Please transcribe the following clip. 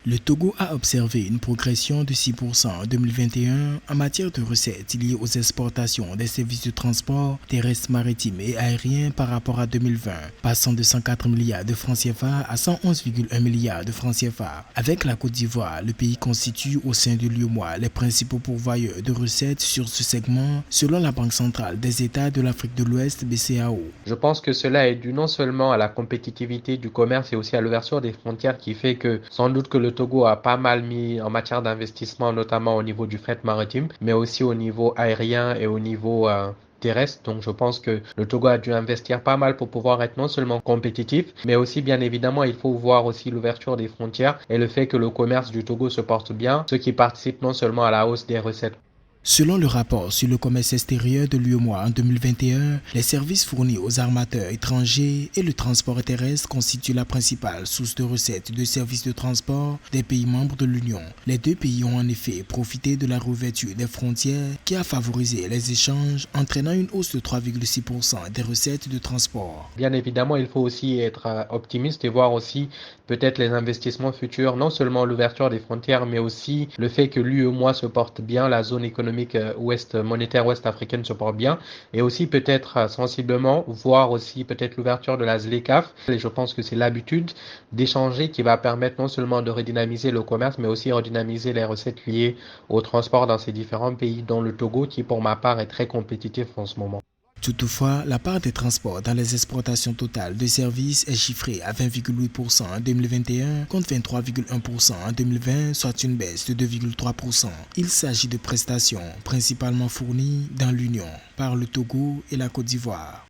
Le Togo a observé une progression de 6% en 2021 en matière de recettes liées aux exportations des services de transport terrestre, maritime et aérien par rapport à 2020, passant de 104 milliards de francs CFA à 111,1 milliards de francs CFA. Avec la Côte d'Ivoire, le pays constitue au sein de l'UEMOA les principaux pourvoyeurs de recettes sur ce segment, selon la Banque centrale des États de l'Afrique de l'Ouest, BCEAO. Je pense que cela est dû non seulement à la compétitivité du commerce et aussi à l'ouverture des frontières qui fait que sans doute que le Togo a pas mal mis en matière d'investissement, notamment au niveau du fret maritime, mais aussi au niveau aérien et au niveau terrestre. Donc je pense que le Togo a dû investir pas mal pour pouvoir être non seulement compétitif, mais aussi bien évidemment il faut voir aussi l'ouverture des frontières et le fait que le commerce du Togo se porte bien, ce qui participe non seulement à la hausse des recettes. Selon le rapport sur le commerce extérieur de l'UEMOA en 2021, les services fournis aux armateurs étrangers et le transport terrestre constituent la principale source de recettes de services de transport des pays membres de l'Union. Les deux pays ont en effet profité de la réouverture des frontières qui a favorisé les échanges, entraînant une hausse de 3,6% des recettes de transport. Bien évidemment, il faut aussi être optimiste et voir aussi peut-être les investissements futurs, non seulement l'ouverture des frontières, mais aussi le fait que l'UEMOA se porte bien, la zone économique monétaire ouest-africaine se porte bien, et aussi peut-être sensiblement voir aussi peut-être l'ouverture de la ZLECAf. Et je pense que c'est l'habitude d'échanger qui va permettre non seulement de redynamiser le commerce, mais aussi redynamiser les recettes liées au transport dans ces différents pays, dont le Togo, qui pour ma part est très compétitif en ce moment. Toutefois, la part des transports dans les exportations totales de services est chiffrée à 20,8% en 2021 contre 23,1% en 2020, soit une baisse de 2,3%. Il s'agit de prestations principalement fournies dans l'Union par le Togo et la Côte d'Ivoire.